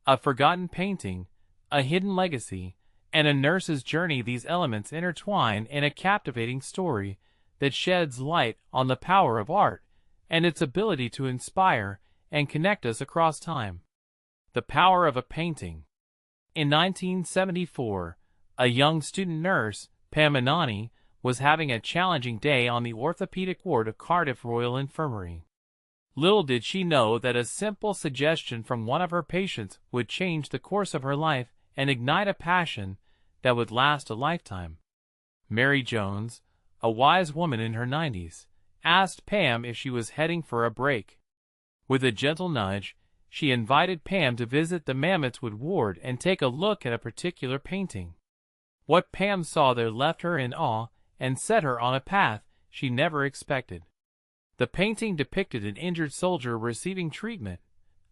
a forgotten painting, a hidden legacy, and a nurse's journey. These elements intertwine in a captivating story that sheds light on the power of art and its ability to inspire and connect us across time. The power of a painting. In 1974, a young student nurse, Pam Enani, was having a challenging day on the orthopedic ward of Cardiff Royal Infirmary. Little did she know that a simple suggestion from one of her patients would change the course of her life and ignite a passion that would last a lifetime. Mary Jones, a wise woman in her 90s, asked Pam if she was heading for a break. With a gentle nudge, she invited Pam to visit the Mametz Wood ward and take a look at a particular painting. What Pam saw there left her in awe and set her on a path she never expected. The painting depicted an injured soldier receiving treatment,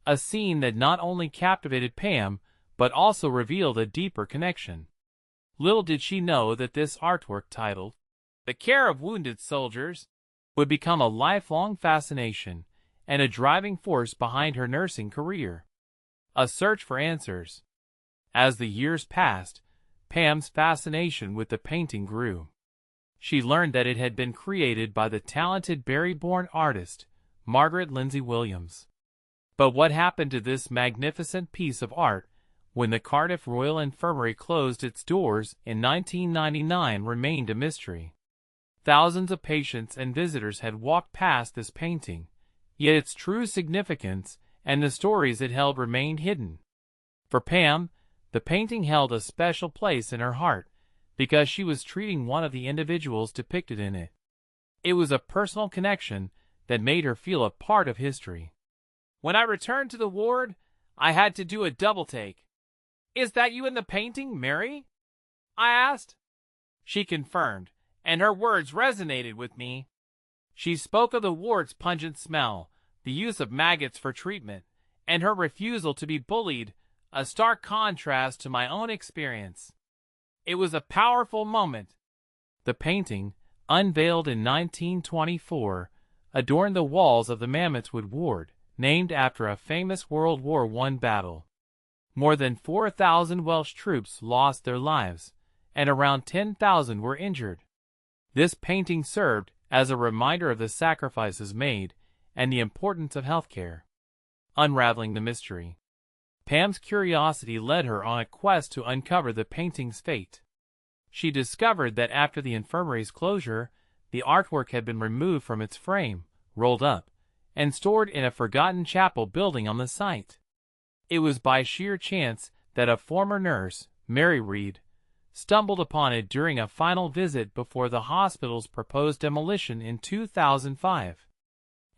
a scene that not only captivated Pam but also revealed a deeper connection. Little did she know that this artwork, titled "The Care of Wounded Soldiers," would become a lifelong fascination and a driving force behind her nursing career. A search for answers. As the years passed, Pam's fascination with the painting grew. She learned that it had been created by the talented Bury-born artist, Margaret Lindsey Williams. But what happened to this magnificent piece of art when the Cardiff Royal Infirmary closed its doors in 1999 remained a mystery. Thousands of patients and visitors had walked past this painting, yet its true significance and the stories it held remained hidden. For Pam, the painting held a special place in her heart because she was treating one of the individuals depicted in it. It was a personal connection that made her feel a part of history. When I returned to the ward, I had to do a double take. "Is that you in the painting, Mary?" I asked. She confirmed, and her words resonated with me. She spoke of the ward's pungent smell, the use of maggots for treatment, and her refusal to be bullied, a stark contrast to my own experience. It was a powerful moment. The painting, unveiled in 1924, adorned the walls of the Mametz Wood ward, named after a famous World War I battle. More than 4,000 Welsh troops lost their lives, and around 10,000 were injured. This painting served as a reminder of the sacrifices made and the importance of healthcare. Unraveling the mystery. Pam's curiosity led her on a quest to uncover the painting's fate. She discovered that after the infirmary's closure, the artwork had been removed from its frame, rolled up, and stored in a forgotten chapel building on the site. It was by sheer chance that a former nurse, Mary Reed, stumbled upon it during a final visit before the hospital's proposed demolition in 2005.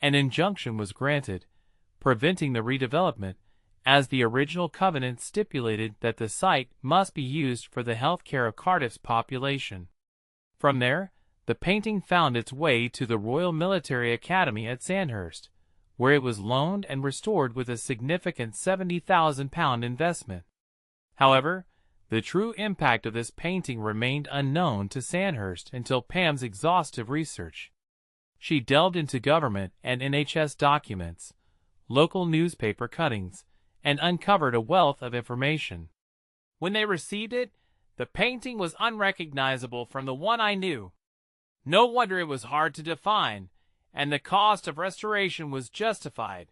An injunction was granted, preventing the redevelopment, as the original covenant stipulated that the site must be used for the health care of Cardiff's population. From there, the painting found its way to the Royal Military Academy at Sandhurst, where it was loaned and restored with a significant £70,000 investment. However, the true impact of this painting remained unknown to Sandhurst until Pam's exhaustive research. She delved into government and NHS documents, local newspaper cuttings, and uncovered a wealth of information. When they received it, the painting was unrecognizable from the one I knew. No wonder it was hard to define, and the cost of restoration was justified.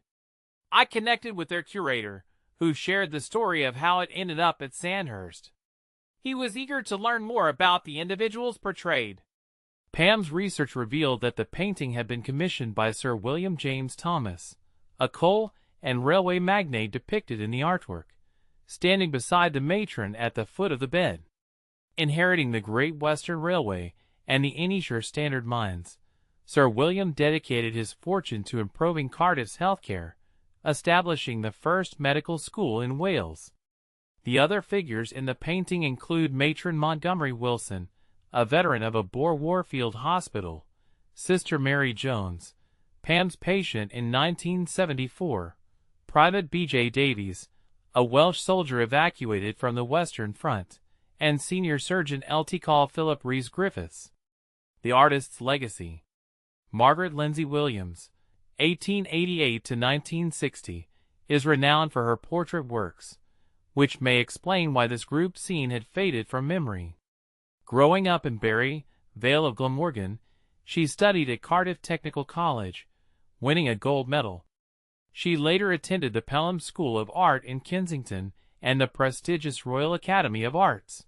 I connected with their curator, who shared the story of how it ended up at Sandhurst. He was eager to learn more about the individuals portrayed. Pam's research revealed that the painting had been commissioned by Sir William James Thomas, a coal and railway magnate depicted in the artwork, standing beside the matron at the foot of the bed. Inheriting the Great Western Railway and the Inisher Standard Mines, Sir William dedicated his fortune to improving Cardiff's healthcare, establishing the first medical school in Wales. The other figures in the painting include Matron Montgomery Wilson, a veteran of a Boer Warfield hospital, Sister Mary Jones, Pam's patient in 1974, Private B.J. Davies, a Welsh soldier evacuated from the Western Front, and Senior Surgeon Lt. Col. Philip Rhys-Griffiths. The artist's legacy. Margaret Lindsey Williams, 1888 to 1960, is renowned for her portrait works, which may explain why this group scene had faded from memory. Growing up in Bury, Vale of Glamorgan, she studied at Cardiff Technical College, winning a gold medal. She later attended the Pelham School of Art in Kensington and the prestigious Royal Academy of Arts,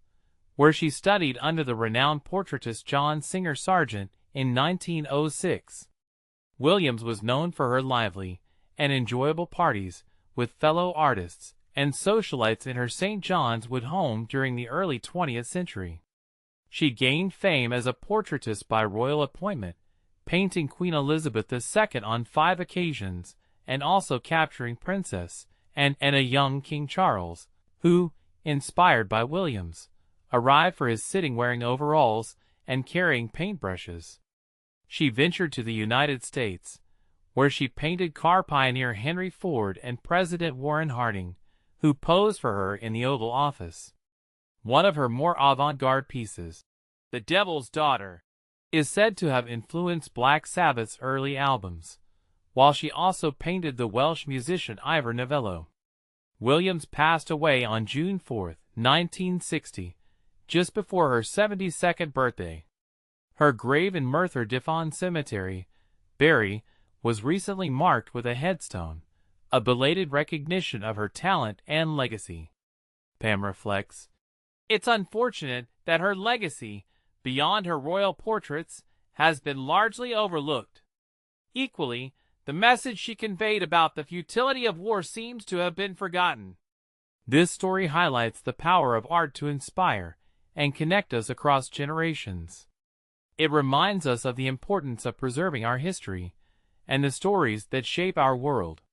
where she studied under the renowned portraitist John Singer Sargent in 1906. Williams was known for her lively and enjoyable parties with fellow artists and socialites in her St. John's Wood home during the early 20th century. She gained fame as a portraitist by royal appointment, painting Queen Elizabeth II on 5 occasions, and also capturing Princess and a young King Charles, who, inspired by Williams, arrived for his sitting wearing overalls and carrying paintbrushes. She ventured to the United States, where she painted car pioneer Henry Ford and President Warren Harding, who posed for her in the Oval Office. One of her more avant-garde pieces, The Devil's Daughter, is said to have influenced Black Sabbath's early albums, while she also painted the Welsh musician Ivor Novello. Williams passed away on June 4, 1960, just before her 72nd birthday. Her grave in Merthyr Dyffryn Cemetery, Bury, was recently marked with a headstone, a belated recognition of her talent and legacy. Pam reflects, "It's unfortunate that her legacy, beyond her royal portraits, has been largely overlooked. Equally, the message she conveyed about the futility of war seems to have been forgotten." This story highlights the power of art to inspire and connect us across generations. It reminds us of the importance of preserving our history and the stories that shape our world.